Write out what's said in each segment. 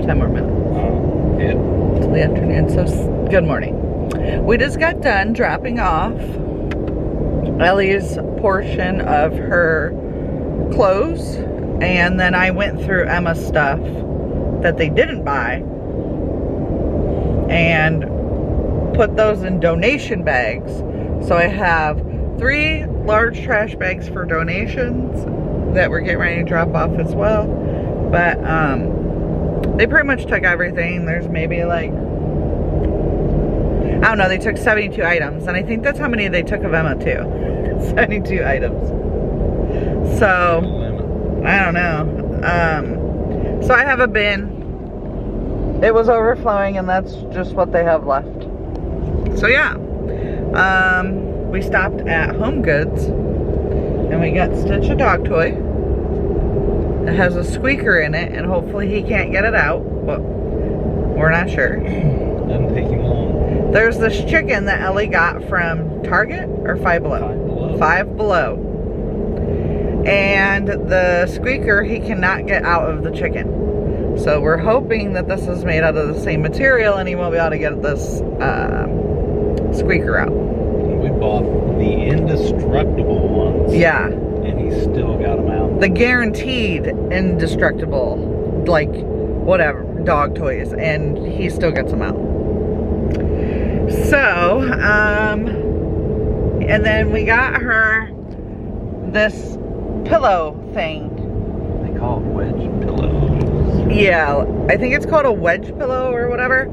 10 more minutes. Yeah. Till the afternoon, so good morning. We just got done dropping off Ellie's portion of her clothes, and then I went through Emma's stuff that they didn't buy and put those in donation bags. So I have 3 large trash bags for donations that we're getting ready to drop off as well. But they pretty much took everything. There's maybe like, I don't know, they took 72 items, and I think that's how many they took of Emma too. 72 items. So I don't know. So I have a bin. It was overflowing, and that's just what they have left. So yeah, we stopped at Home Goods, and we got Stitch a dog toy. It has a squeaker in it, and hopefully he can't get it out, but we're not sure. Doesn't take him long. There's this chicken that Ellie got from Target, or Five Below? Five Below. And the squeaker, he cannot get out of the chicken. So we're hoping that this is made out of the same material and he won't be able to get this squeaker out. We bought the indestructible ones. Yeah. And he still got them out. The guaranteed indestructible, like, whatever, dog toys, and he still gets them out. So, and then we got her this pillow thing. They call it wedge pillows. Yeah, I think it's called a wedge pillow or whatever.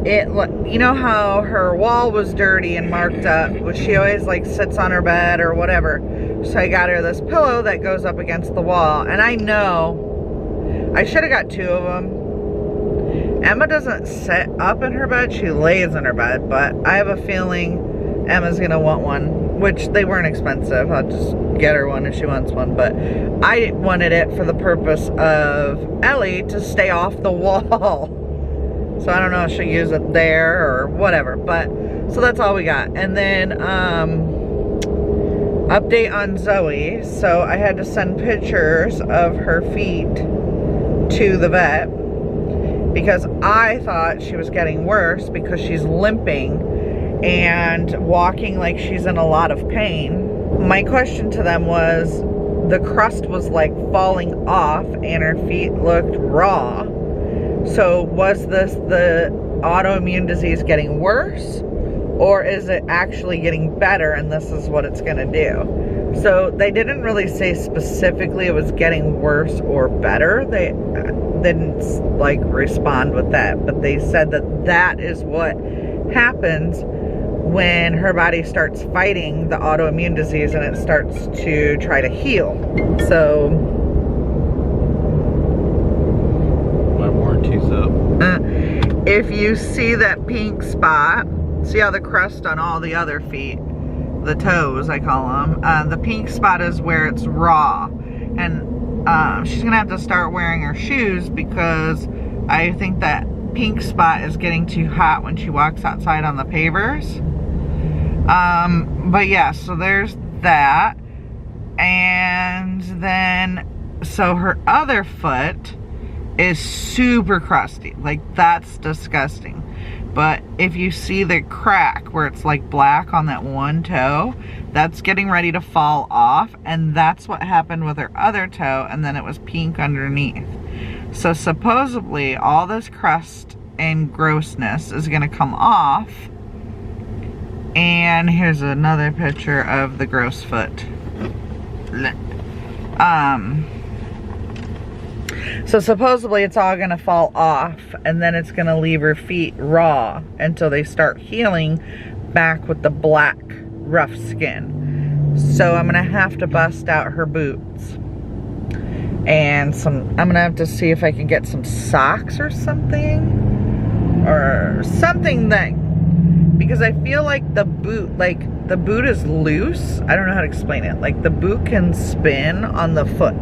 It, you know how her wall was dirty and marked up, but she always like sits on her bed or whatever. So I got her this pillow that goes up against the wall, and I know I should have got 2 of them. Emma doesn't sit up in her bed, she lays in her bed, but I have a feeling Emma's gonna want one, which they weren't expensive. I'll just get her one if she wants one, but I wanted it for the purpose of Ellie to stay off the wall. So I don't know if she'll use it there or whatever, but so that's all we got. And then update on Zoe. So I had to send pictures of her feet to the vet because I thought she was getting worse because she's limping and walking like she's in a lot of pain. My question to them was, the crust was like falling off and her feet looked raw. So was this the autoimmune disease getting worse, or is it actually getting better and this is what it's gonna do? So they didn't really say specifically it was getting worse or better. They didn't like respond with that, but they said that that is what happens when her body starts fighting the autoimmune disease and it starts to try to heal. So my warranty's up. If you see that pink spot, see how the crust on all the other feet, the toes I call them, the pink spot is where it's raw, and she's gonna have to start wearing her shoes because I think that pink spot is getting too hot when she walks outside on the pavers. But yeah, so there's that. And then, so her other foot is super crusty. Like, that's disgusting. But if you see the crack where it's like black on that one toe, that's getting ready to fall off. And that's what happened with her other toe. And then it was pink underneath. So supposedly all this crust and grossness is going to come off. And here's another picture of the gross foot. So supposedly it's all gonna fall off, and then it's gonna leave her feet raw until they start healing back with the black rough skin. So I'm gonna have to bust out her boots and I'm gonna have to see if I can get some socks or something that, because I feel like the boot is loose. I don't know how to explain it. Like, the boot can spin on the foot.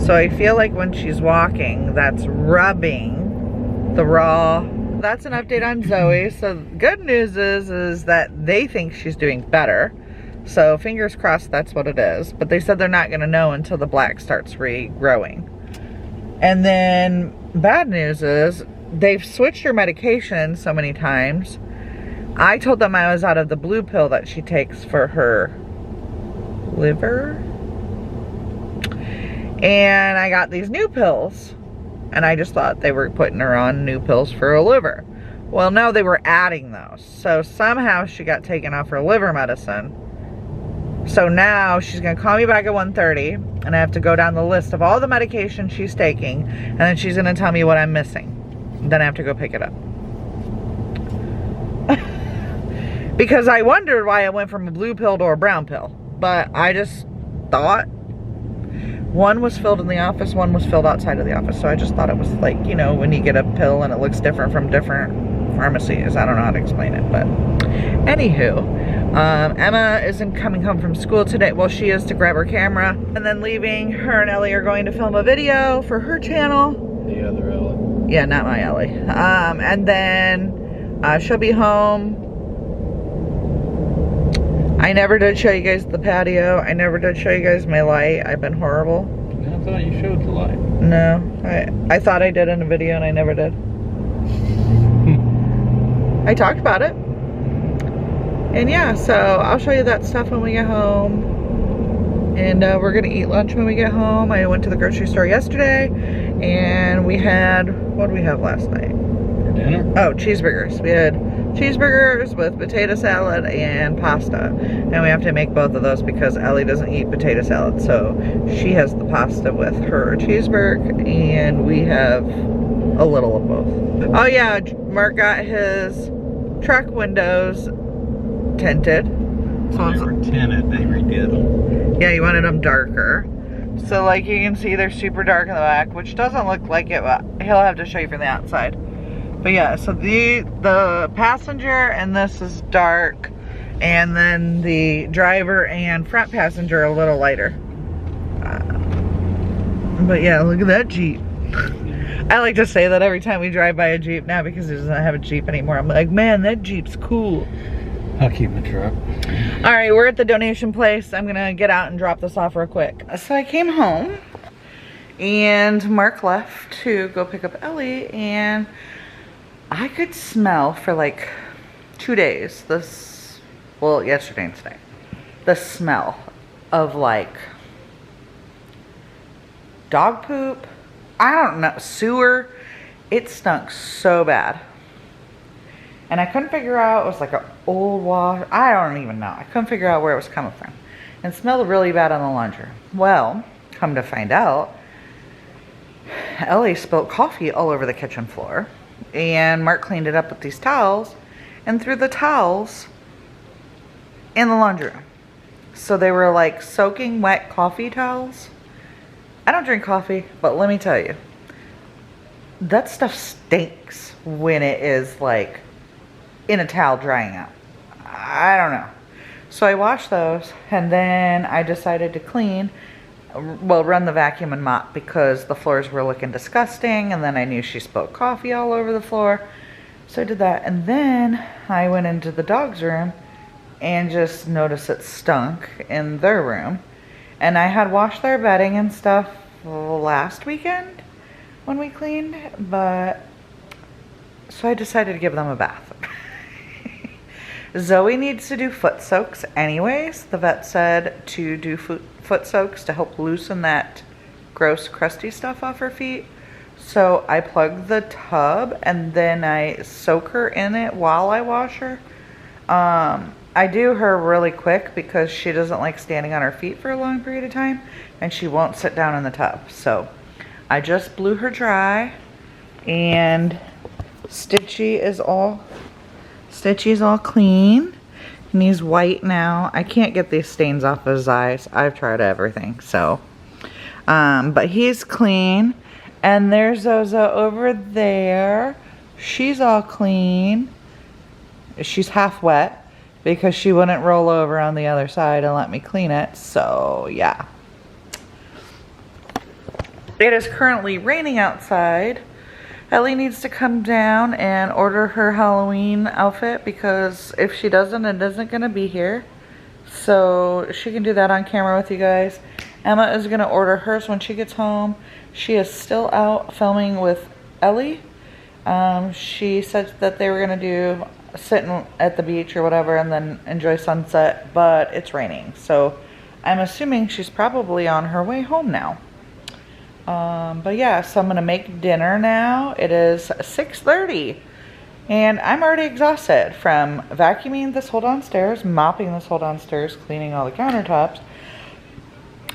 So I feel like when she's walking, that's rubbing the raw. That's an update on Zoe. So good news is that they think she's doing better. So fingers crossed that's what it is. But they said they're not gonna know until the black starts regrowing. And then bad news is they've switched her medication so many times. I told them I was out of the blue pill that she takes for her liver. And I got these new pills. And I just thought they were putting her on new pills for her liver. Well, no, they were adding those. So somehow she got taken off her liver medicine. So now she's going to call me back at 1:30. And I have to go down the list of all the medication she's taking. And then she's going to tell me what I'm missing. Then I have to go pick it up. Because I wondered why I went from a blue pill to a brown pill. But I just thought one was filled in the office, one was filled outside of the office. So I just thought it was like, you know, when you get a pill and it looks different from different pharmacies. I don't know how to explain it, but anywho, Emma isn't coming home from school today. Well, she is to grab her camera and then leaving. Her and Ellie are going to film a video for her channel. The other Ellie. Yeah, not my Ellie. And then she'll be home. I never did show you guys the patio. I never did show you guys my light. I've been horrible. I thought you showed the light. No, I thought I did in a video and I never did. I talked about it. And yeah, so I'll show you that stuff when we get home. And we're gonna eat lunch when we get home. I went to the grocery store yesterday and we had, what did we have last night? For dinner? Oh, cheeseburgers. We had cheeseburgers with potato salad and pasta. And we have to make both of those because Ellie doesn't eat potato salad. So she has the pasta with her cheeseburger and we have a little of both. Oh yeah, Mark got his truck windows tinted. So they were tinted, they redid them. Yeah, he wanted them darker. So like you can see they're super dark in the back, which doesn't look like it, but he'll have to show you from the outside. But yeah, so the passenger and this is dark, and then the driver and front passenger are a little lighter. But yeah, look at that Jeep. I like to say that every time we drive by a Jeep now because he doesn't have a Jeep anymore. I'm like, man, that Jeep's cool. I'll keep my truck. All right, we're at the donation place. I'm gonna get out and drop this off real quick. So I came home and Mark left to go pick up Ellie, and I could smell for like 2 days this, well, yesterday and today, the smell of like dog poop, I don't know, sewer. It stunk so bad. And I couldn't figure out, it was like an old wash, I don't even know. I couldn't figure out where it was coming from. And it smelled really bad on the laundry. Well, come to find out, Ellie spilled coffee all over the kitchen floor. And Mark cleaned it up with these towels and threw the towels in the laundry room. So they were like soaking wet coffee towels. I don't drink coffee, but let me tell you, that stuff stinks when it is like in a towel drying out. I don't know. So I washed those and then I decided to clean, well, run the vacuum and mop because the floors were looking disgusting, and then I knew she spilled coffee all over the floor. So I did that, and then I went into the dog's room and just noticed it stunk in their room. And I had washed their bedding and stuff last weekend when we cleaned, but so I decided to give them a bath. Zoe needs to do foot soaks anyways. The vet said to do foot soaks to help loosen that gross crusty stuff off her feet. So I plug the tub and then I soak her in it while I wash her. I do her really quick because she doesn't like standing on her feet for a long period of time and she won't sit down in the tub. So I just blew her dry, and Stitchy's all clean and he's white now. I can't get these stains off his eyes. I've tried everything. So but he's clean, and there's Zozo over there. She's all clean. She's half wet because she wouldn't roll over on the other side and let me clean it. So yeah, it is currently raining outside. Ellie needs to come down and order her Halloween outfit because if she doesn't, it isn't going to be here. So she can do that on camera with you guys. Emma is going to order hers when she gets home. She is still out filming with Ellie. She said that they were gonna do sitting at the beach or whatever and then enjoy sunset, but it's raining. So I'm assuming she's probably on her way home now. But yeah, so I'm gonna make dinner now. It is 6:30 and I'm already exhausted from vacuuming this whole downstairs, mopping this whole downstairs, cleaning all the countertops.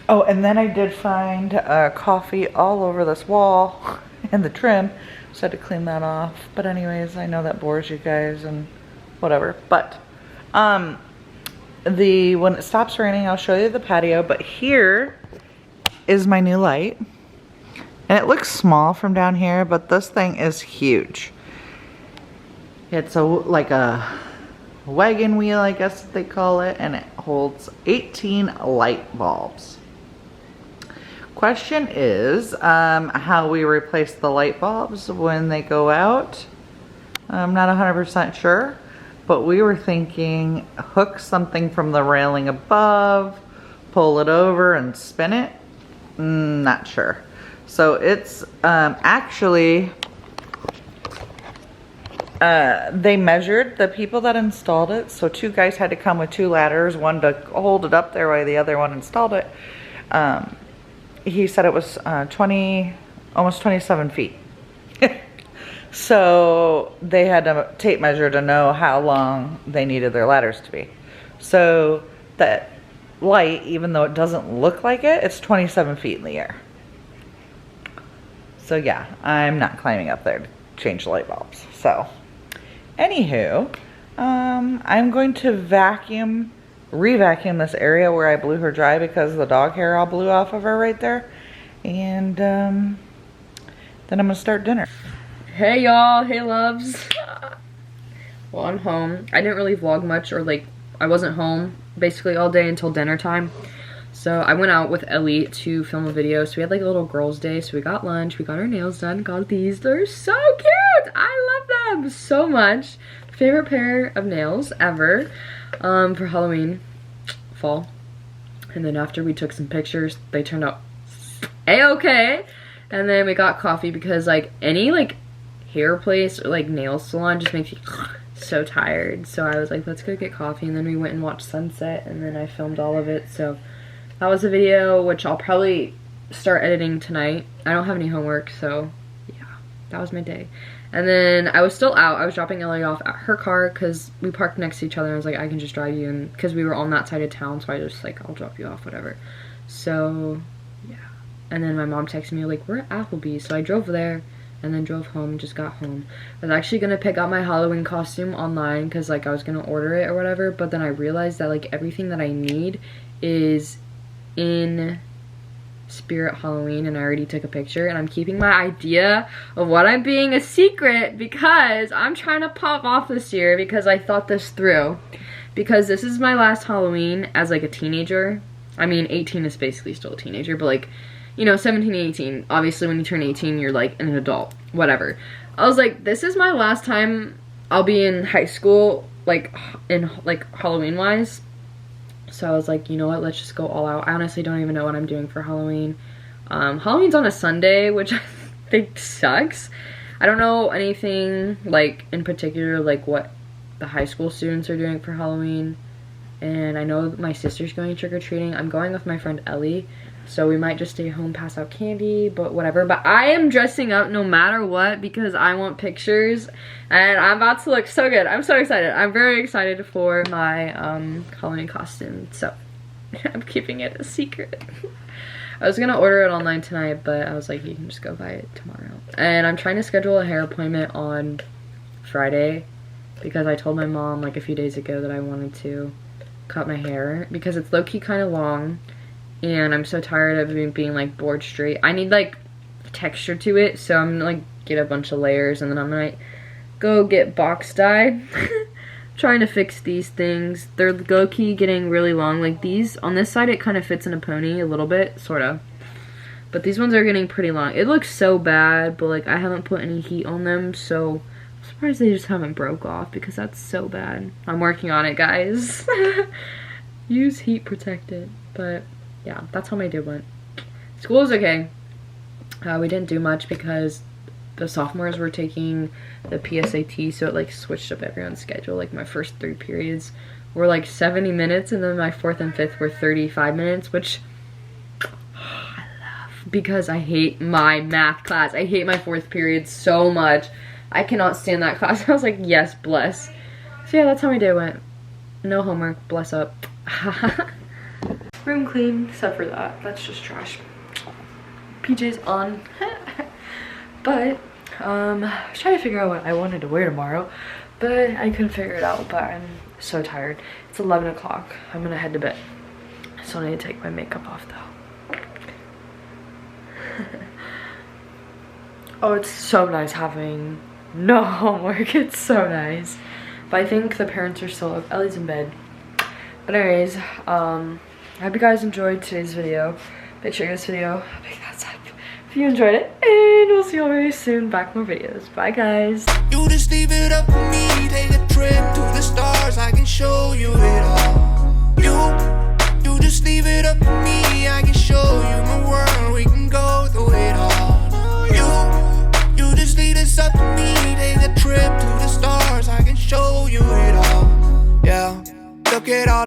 Oh, and then I did find coffee all over this wall and the trim, so I had to clean that off. But anyways, I know that bores you guys and whatever. But when it stops raining, I'll show you the patio. But here is my new light. And it looks small from down here, but this thing is huge. It's like a wagon wheel, I guess they call it, and it holds 18 light bulbs. Question is how we replace the light bulbs when they go out. I'm not 100% sure, but we were thinking hook something from the railing above, pull it over and spin it. Not sure. So it's actually, they measured the people that installed it. So 2 guys had to come with 2 ladders, one to hold it up there while the other one installed it. He said it was almost 27 feet. So they had to tape measure to know how long they needed their ladders to be. So that light, even though it doesn't look like it, it's 27 feet in the air. So yeah, I'm not climbing up there to change the light bulbs. So anywho, I'm going to re-vacuum this area where I blew her dry because the dog hair all blew off of her right there. And then I'm gonna start dinner. Hey y'all, hey loves. Well, I'm home. I didn't really vlog much, or like, I wasn't home basically all day until dinner time. So I went out with Ellie to film a video. So we had like a little girls' day. So we got lunch, we got our nails done, got these. They're so cute. I love them so much. Favorite pair of nails ever for Halloween, fall. And then after we took some pictures, they turned out a-okay. And then we got coffee because like any like hair place or like nail salon just makes me so tired. So I was like, let's go get coffee. And then we went and watched sunset, and then I filmed all of it. So that was a video, which I'll probably start editing tonight. I don't have any homework, so yeah, that was my day. And then I was still out. I was dropping Ellie off at her car because we parked next to each other. I was like, I can just drive you in because we were on that side of town. So I just like, I'll drop you off, whatever. So yeah. And then my mom texted me like, we're at Applebee's. So I drove there and then drove home, just got home. I was actually gonna pick out my Halloween costume online because like I was gonna order it or whatever. But then I realized that like everything that I need is in Spirit Halloween, and I already took a picture, and I'm keeping my idea of what I'm being a secret because I'm trying to pop off this year because I thought this through, because this is my last Halloween as like a teenager. I mean, 18 is basically still a teenager, but like, you know, 17, 18, obviously when you turn 18 you're like an adult, whatever. I was like, this is my last time I'll be in high school, like in like Halloween wise. So I was like, you know what, let's just go all out. I honestly don't even know what I'm doing for Halloween. Halloween's on a Sunday, which I think sucks. I don't know anything like in particular like what the high school students are doing for Halloween. And I know my sister's going trick-or-treating. I'm going with my friend Ellie. So we might just stay home, pass out candy, but whatever. But I am dressing up no matter what because I want pictures. And I'm about to look so good. I'm so excited. I'm very excited for my Halloween costume. So I'm keeping it a secret. I was gonna order it online tonight, but I was like, you can just go buy it tomorrow. And I'm trying to schedule a hair appointment on Friday because I told my mom like a few days ago that I wanted to cut my hair because it's low-key kind of long. And I'm so tired of being like bored straight. I need like texture to it, so I'm gonna like get a bunch of layers and then I'm gonna go get box dye. Trying to fix these things. They're low-key getting really long. Like these on this side, it kind of fits in a pony a little bit, sort of. But these ones are getting pretty long. It looks so bad, but like I haven't put any heat on them, so I'm surprised they just haven't broke off because that's so bad. I'm working on it, guys. Use heat protectant, but yeah, that's how my day went. School was okay. We didn't do much because the sophomores were taking the PSAT, so it like switched up everyone's schedule. Like my first 3 periods were like 70 minutes, and then my 4th and 5th were 35 minutes, which I love because I hate my math class. I hate my 4th period so much. I cannot stand that class. I was like, yes, bless. So yeah, that's how my day went. No homework, bless up. Room clean, except for that. That's just trash. PJs on. But I was trying to figure out what I wanted to wear tomorrow, but I couldn't figure it out. But I'm so tired. It's 11 o'clock. I'm gonna head to bed. I still need to take my makeup off though. Oh, it's so nice having no homework. It's so nice. But I think the parents are still up. Ellie's in bed. But anyways, I hope you guys enjoyed today's video. Make sure you give this video a big thumbs up if you enjoyed it. And we'll see you all very soon. Back with more videos. Bye, guys. You just leave it up to me. Take a trip to the stars. I can show you it all.